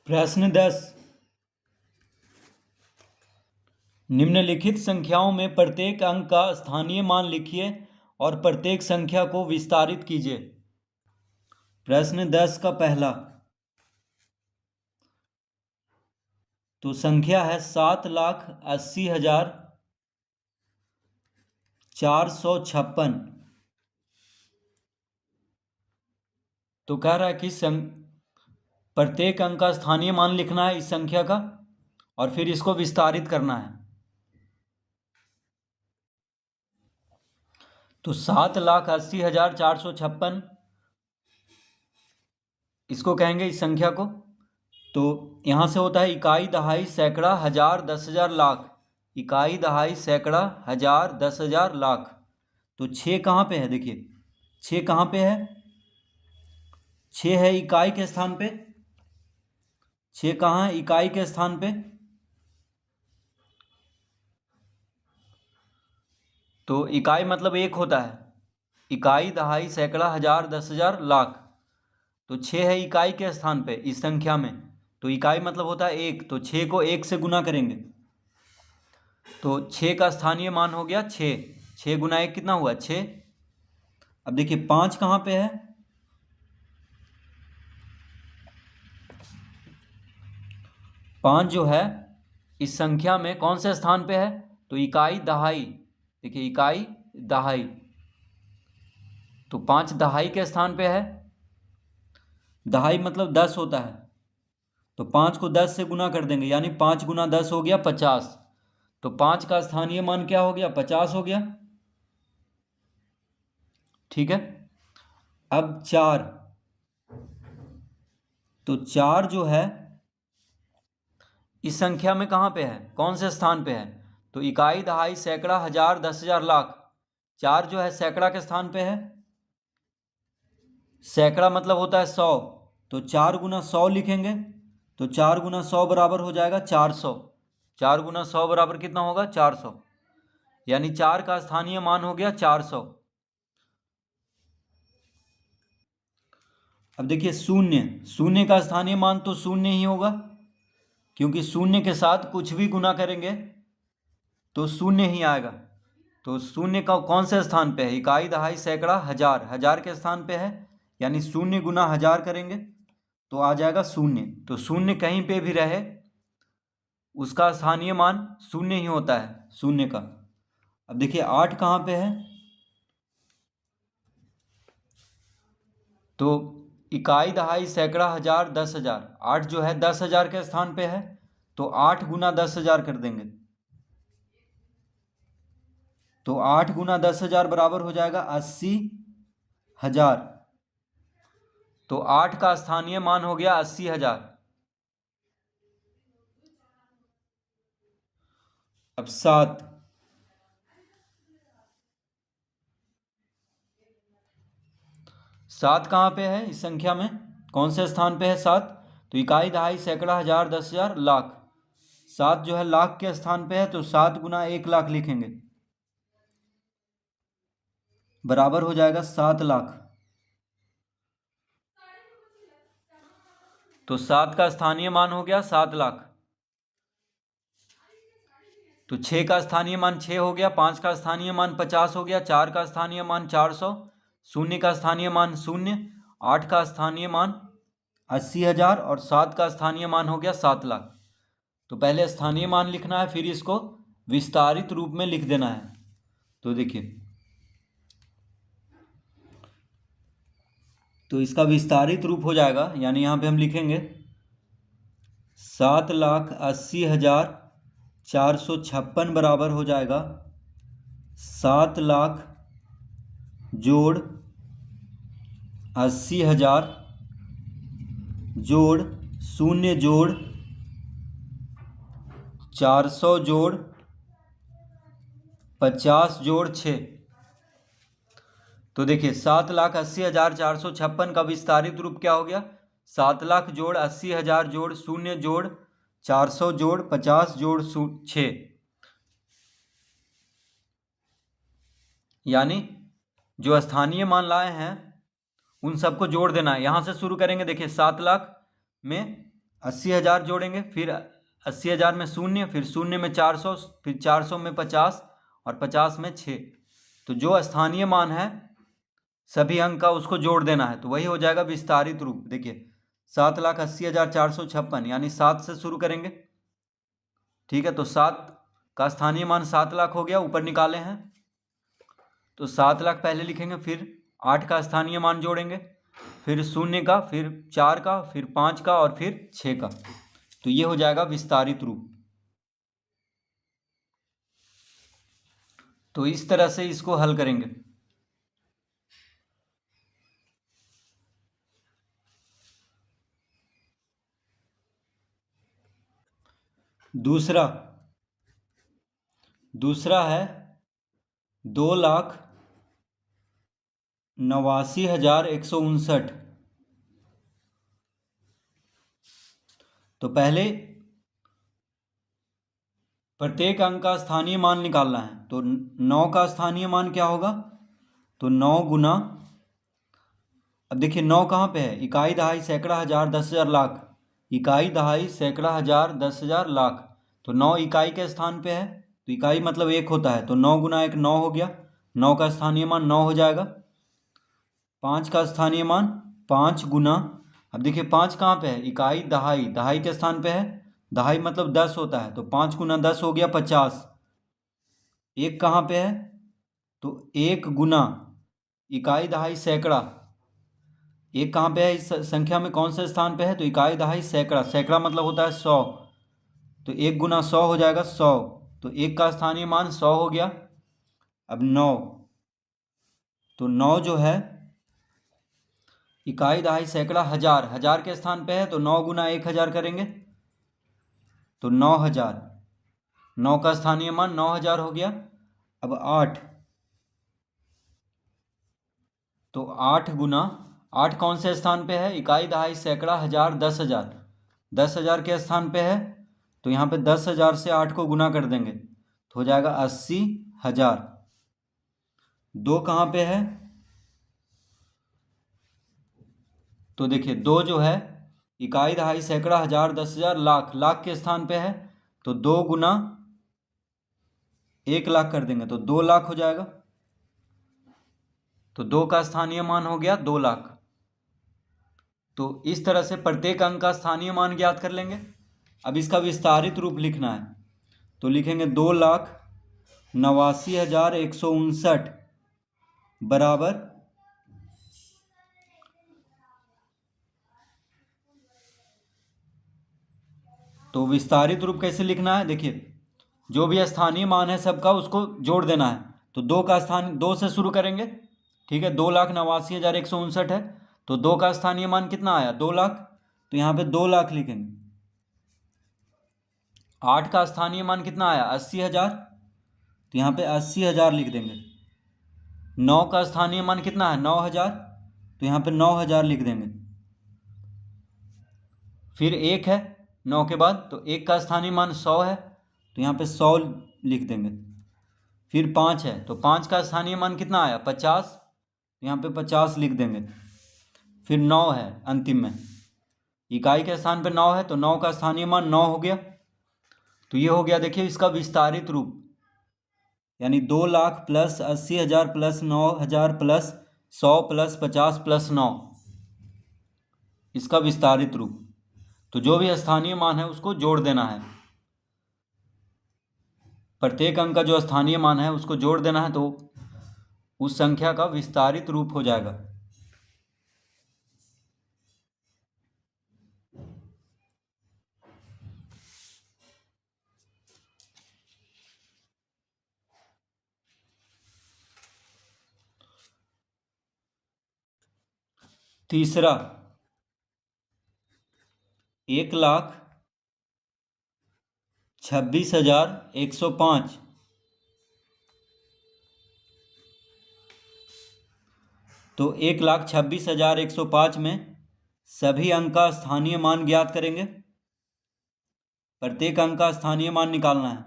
प्रश्न 10। निम्नलिखित संख्याओं में प्रत्येक अंक का स्थानीय मान लिखिए और प्रत्येक संख्या को विस्तारित कीजिए। प्रश्न 10 का पहला तो संख्या है 7,80,456। तो कह रहा है कि प्रत्येक अंक का स्थानीय मान लिखना है इस संख्या का और फिर इसको विस्तारित करना है। तो 7,80,456 इसको कहेंगे इस संख्या को। तो यहाँ से होता है इकाई, दहाई, सैकड़ा, हजार, 10,000, लाख। इकाई, दहाई, सैकड़ा, हजार, 10,000, लाख। तो 6 कहाँ पे है? देखिए 6 कहाँ पे है? 6 है इकाई के स्थान पे। 6 कहाँ है? इकाई के स्थान पे। तो इकाई मतलब एक होता है। इकाई, दहाई, सैकड़ा, हजार, 10,000, लाख। तो 6 है इकाई के स्थान पे इस संख्या में। तो इकाई मतलब होता है एक। तो 6 को 1 से गुना करेंगे तो 6 का स्थानीय मान हो गया 6। 6 गुना 1 कितना हुआ? 6। अब देखिए 5 कहाँ पे है? 5 जो है इस संख्या में कौन से स्थान पे है? तो इकाई, दहाई। देखिए इकाई, दहाई। तो 5 दहाई के स्थान पे है। दहाई मतलब 10 होता है। तो 5 को 10 से गुना कर देंगे यानी 5 गुना 10 हो गया 50। तो 5 का स्थानीय मान क्या हो गया? 50 हो गया। ठीक है। अब 4। तो 4 जो है इस संख्या में कहाँ पे है? कौन से स्थान पे है? तो इकाई, दहाई, सैकड़ा, हजार, 10,000, लाख। 4 जो है सैकड़ा के स्थान पे है। सैकड़ा मतलब होता है 100। तो 4 गुना 100 लिखेंगे। तो 4 गुना 100 बराबर हो जाएगा 400। 4 गुना 100 बराबर कितना होगा? 400। यानी 4 का स्थानीय मान हो गया 400। अब देखिए शून्य। शून्य का स्थानीय मान तो शून्य ही होगा, क्योंकि शून्य के साथ कुछ भी गुना करेंगे तो शून्य ही आएगा। तो शून्य का कौन से स्थान पे है? इकाई, दहाई, सैकड़ा, हजार। हजार के स्थान पे है यानी शून्य गुना हजार करेंगे तो आ जाएगा शून्य। तो शून्य कहीं पे भी रहे उसका स्थानीय मान शून्य ही होता है, शून्य का। अब देखिए 8 कहाँ पे है? तो इकाई, दहाई, सैकड़ा, हजार, 10,000। 8 जो है 10,000 के स्थान पे है। तो 8 गुना 10,000 कर देंगे। तो 8 गुना 10,000 बराबर हो जाएगा 80,000। तो 8 का स्थानीय मान हो गया 80,000। अब 7। 7 कहाँ पे है इस संख्या में? कौन से स्थान पे है 7? तो इकाई, दहाई, सैकड़ा, हजार, 10,000, लाख। 7 जो है लाख के स्थान पे है। तो 7 गुना 1 लाख लिखेंगे बराबर हो जाएगा 7 लाख। तो 7 का स्थानीय मान हो गया 7 लाख। तो 6 का स्थानीय मान 6 हो गया। 5 का स्थानीय मान 50 हो गया। 4 का स्थानीय मान 400। शून्य का स्थानीय मान 0। 8 का स्थानीय मान 80,000 और 7 का स्थानीय मान हो गया 7 लाख। तो पहले स्थानीय मान लिखना है, फिर इसको विस्तारित रूप में लिख देना है। तो देखिए तो इसका विस्तारित रूप हो जाएगा, यानी यहाँ पे हम लिखेंगे 7,80,456 बराबर हो जाएगा 7 लाख जोड़ 80,000 जोड़ 0 जोड़ 400 जोड़ 50 जोड़ 6। तो देखिए 7,80,456 का विस्तारित रूप क्या हो गया? 7 लाख जोड़ 80,000 जोड़ 0 जोड़ 400 जोड़ 50 जोड़ 6। यानी जो स्थानीय मान लाए हैं उन सबको जोड़ देना है। यहाँ से शुरू करेंगे। देखिए 7 लाख में 80,000 जोड़ेंगे, फिर 80,000 में शून्य, फिर शून्य में 400, फिर 400 में 50 और 50 में 6। तो जो स्थानीय मान है सभी अंक का उसको जोड़ देना है, तो वही हो जाएगा विस्तारित रूप। देखिए 7,80,456, यानी 7 से शुरू करेंगे। ठीक है, तो 7 का स्थानीय मान 7 लाख हो गया, ऊपर निकाले हैं तो 7 लाख पहले लिखेंगे, फिर 8 का स्थानीय मान जोड़ेंगे, फिर शून्य का, फिर 4 का, फिर 5 का और फिर 6 का। तो ये हो जाएगा विस्तारित रूप। तो इस तरह से इसको हल करेंगे। दूसरा है 2,89,159। तो पहले प्रत्येक अंक का स्थानीय मान निकालना है। तो 9 का स्थानीय मान क्या होगा, तो 9 गुना, अब देखिए 9 कहाँ पे है, इकाई दहाई सैकड़ा हजार 10,000 लाख, इकाई दहाई सैकड़ा हजार 10,000 लाख। तो 9 इकाई के स्थान पे है, तो इकाई मतलब 1 होता है, तो 9 गुना 1 9 हो गया, 9 का स्थानीय मान 9 हो जाएगा। 5 का स्थानीय मान 5 गुना, अब देखिए 5 कहाँ पे है, इकाई दहाई, दहाई के स्थान पे है, दहाई मतलब 10 होता है, तो 5 गुना 10 हो गया 50। 1 कहाँ पे है, तो 1 गुना इकाई दहाई सैकड़ा, 1 कहाँ पे है इस संख्या में, कौन से स्थान पे है, तो इकाई दहाई सैकड़ा, सैकड़ा मतलब होता है 100, तो 1 गुना 100 हो जाएगा 100। तो 1 का स्थानीय मान 100 हो गया। अब 9, तो 9 जो है इकाई दहाई सैकड़ा हजार, हजार के स्थान पे है, तो 9 गुना 1,000 करेंगे तो 9,000, 9 का स्थानीय मान 9,000 हो गया। अब 8, तो 8 गुना, 8 कौन से स्थान पे है, इकाई दहाई सैकड़ा हजार 10,000, 10,000 के स्थान पे है, तो यहाँ पे 10,000 से 8 को गुना कर देंगे तो हो जाएगा 80,000। 2 कहाँ पे है, तो देखिए 2 जो है इकाई दहाई सैकड़ा हजार 10,000 लाख, लाख के स्थान पे है, तो 2 गुना 1 लाख कर देंगे तो 2 लाख हो जाएगा। तो 2 का स्थानीय मान हो गया 2 लाख। तो इस तरह से प्रत्येक अंक का स्थानीय मान ज्ञात कर लेंगे। अब इसका विस्तारित रूप लिखना है, तो लिखेंगे 2,89,159 बराबर, तो विस्तारित रूप कैसे लिखना है, देखिए जो भी स्थानीय मान है सबका उसको जोड़ देना है। तो 2 का स्थान 2 से शुरू करेंगे, ठीक है, 2,89,159 है, तो 2 का स्थानीय मान कितना आया 2 लाख, तो यहाँ पे 2 लाख लिखेंगे। 8 का स्थानीय मान कितना आया 80,000, तो यहाँ पे 80,000 लिख देंगे। 9 का स्थानीय मान कितना है 9,000, तो यहाँ पे 9,000 लिख देंगे। फिर 1 है 9 के बाद, तो 1 का स्थानीय मान 100 है, तो यहाँ पे 100 लिख देंगे। फिर 5 है, तो 5 का स्थानीय मान कितना आया 50, यहाँ पे 50 लिख देंगे। फिर 9 है अंतिम में, इकाई के स्थान पे 9 है, तो 9 का स्थानीय मान 9 हो गया। तो ये हो गया, देखिए इसका विस्तारित रूप, यानी 2 lakh plus 80,000 plus 9,000 plus 100 plus 50 plus 9, इसका विस्तारित रूप। तो जो भी स्थानीय मान है उसको जोड़ देना है, प्रत्येक अंक का जो स्थानीय मान है उसको जोड़ देना है, तो उस संख्या का विस्तारित रूप हो जाएगा। तीसरा 1,26,105, तो 1,26,105 में सभी अंक का स्थानीय मान ज्ञात करेंगे, प्रत्येक अंक का स्थानीय मान निकालना है।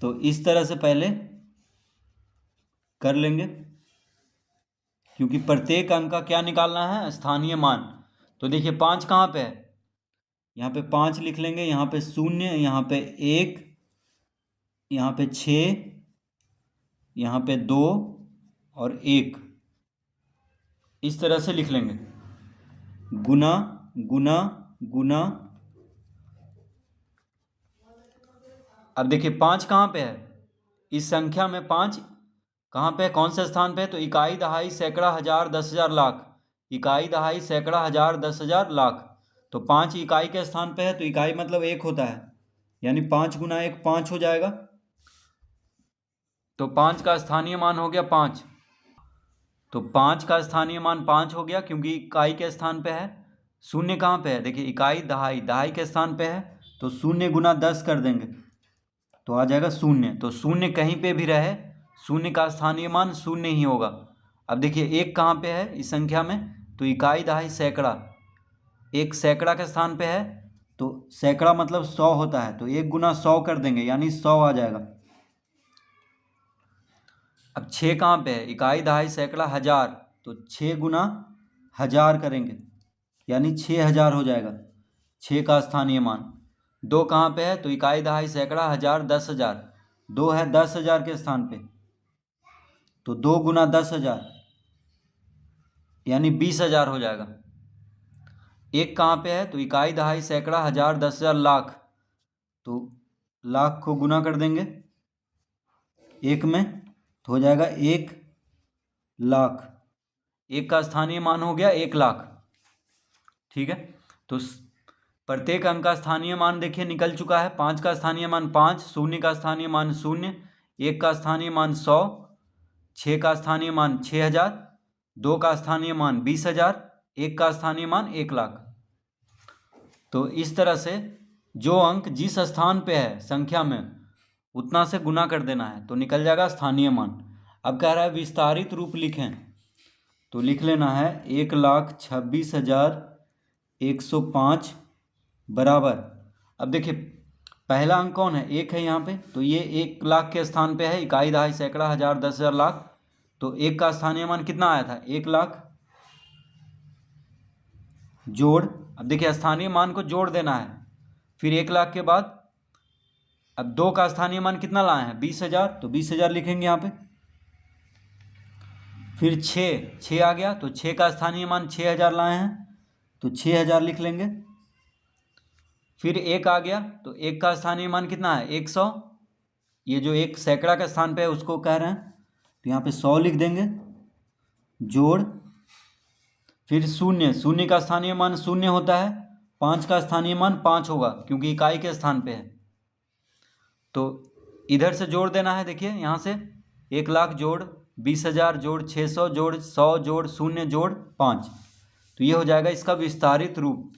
तो इस तरह से पहले कर लेंगे। क्योंकि प्रत्येक अंक का क्या निकालना है, स्थानीय मान। तो देखिए 5 कहाँ पे है, यहाँ पे 5 लिख लेंगे, यहाँ पे 0, यहाँ पे 1, यहाँ पे 6, यहाँ पे 2 और 1, इस तरह से लिख लेंगे। गुना गुना गुना। अब देखिए 5 कहाँ पे है, इस संख्या में 5 कहाँ पे है, कौन से स्थान पे है, तो इकाई, दहाई, सैकड़ा, हजार, 10,000, लाख। इकाई, दहाई, सैकड़ा, हजार, 10,000, लाख। तो 5 इकाई के स्थान पे है, तो इकाई मतलब 1 होता है, यानी 5 गुना 1 5 हो जाएगा। तो 5 का स्थानीय मान हो गया 5। तो 5 का स्थानीय मान 5 हो गया, क्योंकि इकाई के स्थान पे है। 0 कहाँ पे है, देखिए इकाई, दहाई, दहाई के स्थान पे है, तो 0 गुना 10 कर देंगे तो आ जाएगा 0। तो 0 कहीं पे भी रहे, 0 का स्थानीय मान 0 ही होगा। अब देखिए 1 कहाँ पे है इस संख्या में, तो इकाई, दहाई, सैकड़ा, 1 सैकड़ा के स्थान पे है, तो सैकड़ा मतलब 100 होता है, तो 1 गुना 100 कर देंगे, यानी 100 आ जाएगा। अब 6 कहाँ पे है, इकाई, दहाई, सैकड़ा, हजार, तो 6 गुना 1000 करेंगे, यानी 6000 हो जाएगा 6 का स्थानीय मान। 2 कहाँ पे है, तो इकाई, दहाई, सैकड़ा, हजार, 10,000, 2 है 10,000 के स्थान पे, तो 2 गुना 10,000 यानी 20,000 हो जाएगा। 1 कहाँ पे है, तो इकाई, दहाई, सैकड़ा, हजार, 10,000, लाख, तो लाख को गुना कर देंगे 1 में, तो हो जाएगा 1 लाख। 1 का स्थानीय मान हो गया 1 लाख। ठीक है, तो प्रत्येक अंक का स्थानीय मान देखिए निकल चुका है। 5 का स्थानीय मान 5, 0 का स्थानीय मान 0, 1 का स्थानीय मान 100, 6 का स्थानीय मान 6,000, 2 का स्थानीय मान 20,000, 1 का स्थानीय मान 1 लाख। तो इस तरह से जो अंक जिस स्थान पे है संख्या में उतना से गुना कर देना है, तो निकल जाएगा स्थानीय मान। अब कह रहा है विस्तारित रूप लिखें, तो लिख लेना है 1,26,105 बराबर। अब देखिए पहला अंक कौन है, 1 है यहाँ पे, तो ये 1 लाख के स्थान पे है, इकाई, दहाई, सैकड़ा, हजार, 10,000, लाख, तो 1 का स्थानीय मान कितना आया था, 1 लाख। जोड़, अब देखिए स्थानीय मान को जोड़ देना है, फिर 1 लाख के बाद अब 2 का स्थानीय मान कितना लाए हैं, 20,000, तो 20,000 लिखेंगे यहाँ पे। फिर 6 आ गया, तो 6 का स्थानीय मान 6,000 लाए हैं, तो 6,000 लिख लेंगे। फिर 1 आ गया, तो 1 का स्थानीय मान कितना है, 100, ये जो 1 सैकड़ा के स्थान पे है उसको कह रहे हैं, तो यहाँ पे 100 लिख देंगे। जोड़, फिर 0 का स्थानीय मान 0 होता है, 5 का स्थानीय मान 5 होगा क्योंकि इकाई के स्थान पे है, तो इधर से जोड़ देना है। देखिए यहाँ से 1 लाख जोड़ 20,000 जोड़ 600 जोड़ 100 जोड़ 0 जोड़ 5, तो ये हो जाएगा इसका विस्तारित रूप।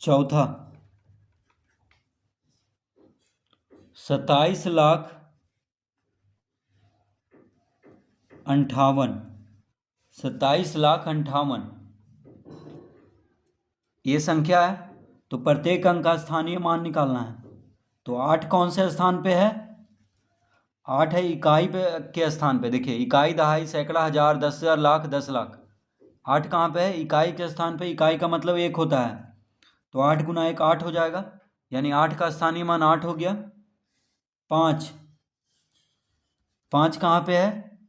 चौथा 27,58,000, 27,58,000 ये संख्या है, तो प्रत्येक अंक का स्थानीय मान निकालना है। तो 8 कौन से स्थान पे है, 8 है इकाई पे के स्थान पे। देखिए इकाई, दहाई, सैकड़ा, हजार, 10,000, लाख, 10 लाख। 8 कहाँ पे है, इकाई के स्थान पे, इकाई का मतलब 1 होता है, तो 8 गुना 1 8 हो जाएगा, यानी 8 का स्थानीय मान 8 हो गया। 5 कहाँ पे है,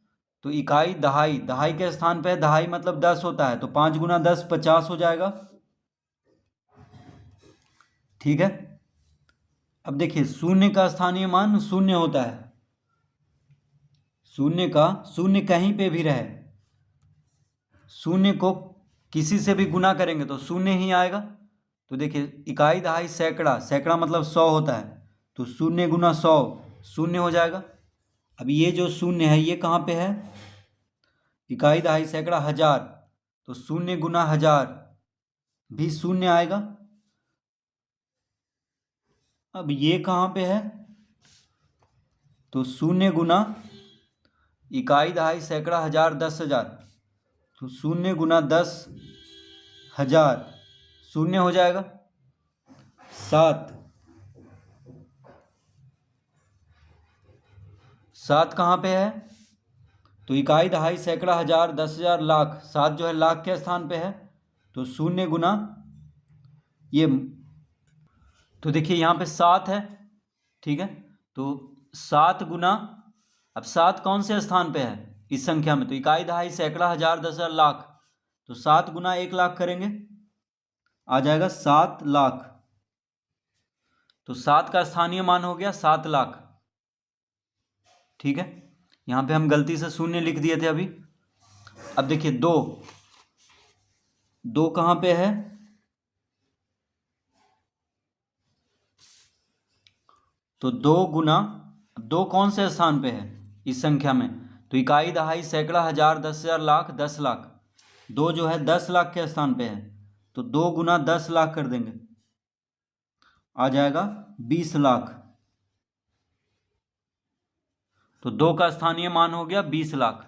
तो इकाई, दहाई, दहाई के स्थान पे है, दहाई मतलब 10 होता है, तो 5 गुना 10 50 हो जाएगा। ठीक है, अब देखिए 0 का स्थानीय मान 0 होता है, 0 कहीं पे भी रहे, 0 को किसी से भी गुना करेंगे तो 0 ही आएगा। तो देखिए इकाई, दहाई, सैकड़ा, सैकड़ा मतलब 100 होता है, तो 0 गुना 100 0 हो जाएगा। अब ये जो 0 है ये कहाँ पे है, इकाई, दहाई, सैकड़ा, हजार, तो 0 गुना 1000 भी 0 आएगा। अब ये कहाँ पे है, तो 0 गुना इकाई, दहाई, सैकड़ा, हजार, 10,000, तो 0 गुना 10,000 शून्य हो जाएगा। 7 7 कहाँ पे है? तो इकाई, दहाई, सैकड़ा, हजार, 10,000, लाख। 7 जो है लाख के स्थान पे है, तो शून्य गुना ये, तो देखिए यहाँ पे 7 है, ठीक है। तो 7 गुना, अब 7 कौन से स्थान पे है इस संख्या में? तो इकाई, दहाई, सैकड़ा, हजार, 10,000, लाख। तो 7 गुना 1 लाख करेंगे, आ जाएगा 7 लाख। तो 7 का स्थानीय मान हो गया 7 लाख, ठीक है। यहाँ पे हम गलती से शून्य लिख दिए थे अभी। अब देखिए 2 कहाँ पे है? तो 2 गुना, 2 कौन से स्थान पे है इस संख्या में? तो इकाई, दहाई, सैकड़ा, हजार, 10,000, लाख, 10 लाख। 2 जो है 10 लाख के स्थान पे है, तो 2 गुना 10 लाख कर देंगे, आ जाएगा 20 लाख। तो 2 का स्थानीय मान हो गया 20 लाख।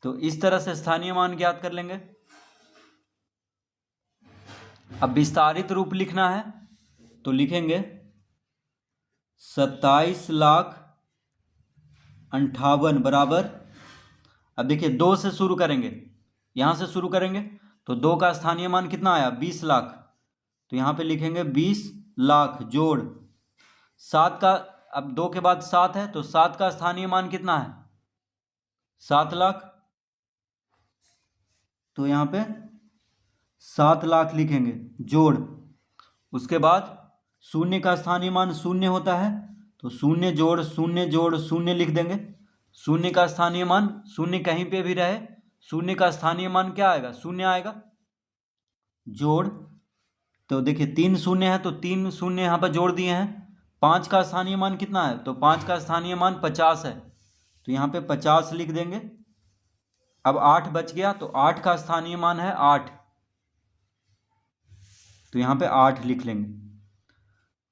तो इस तरह से स्थानीय मान ज्ञात कर लेंगे। अब विस्तारित रूप लिखना है तो लिखेंगे 27,58,000 बराबर, अब देखिए 2 से शुरू करेंगे, यहां से शुरू करेंगे, तो 2 का स्थानीय मान कितना आया? 20 लाख। तो यहां पे लिखेंगे 20 लाख जोड़ 7 का, अब 2 के बाद 7 है, तो 7 का स्थानीय मान कितना है? 7 लाख। तो यहां पे 7 लाख लिखेंगे जोड़, उसके बाद शून्य का स्थानीय मान शून्य होता है, तो शून्य जोड़ शून्य लिख देंगे। शून्य का स्थानीय मान, शून्य कहीं पे भी रहे, शून्य का स्थानीय मान क्या आएगा? शून्य आएगा। जोड़, तो देखिए 3 शून्य है, तो 3 शून्य यहाँ पर जोड़ दिए हैं। 5 का स्थानीय मान कितना है? तो 5 का स्थानीय मान 50 है, तो यहाँ पे 50 लिख देंगे। अब 8 बच गया, तो 8 का स्थानीय मान है 8, तो यहाँ पे 8 लिख लेंगे।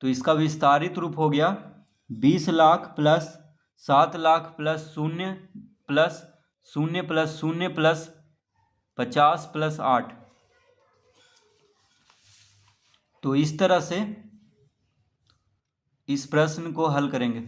तो इसका विस्तारित रूप हो गया 20 lakh plus 7 lakh plus 0 plus 0 plus 0 plus 50 plus 8। तो इस तरह से इस प्रश्न को हल करेंगे।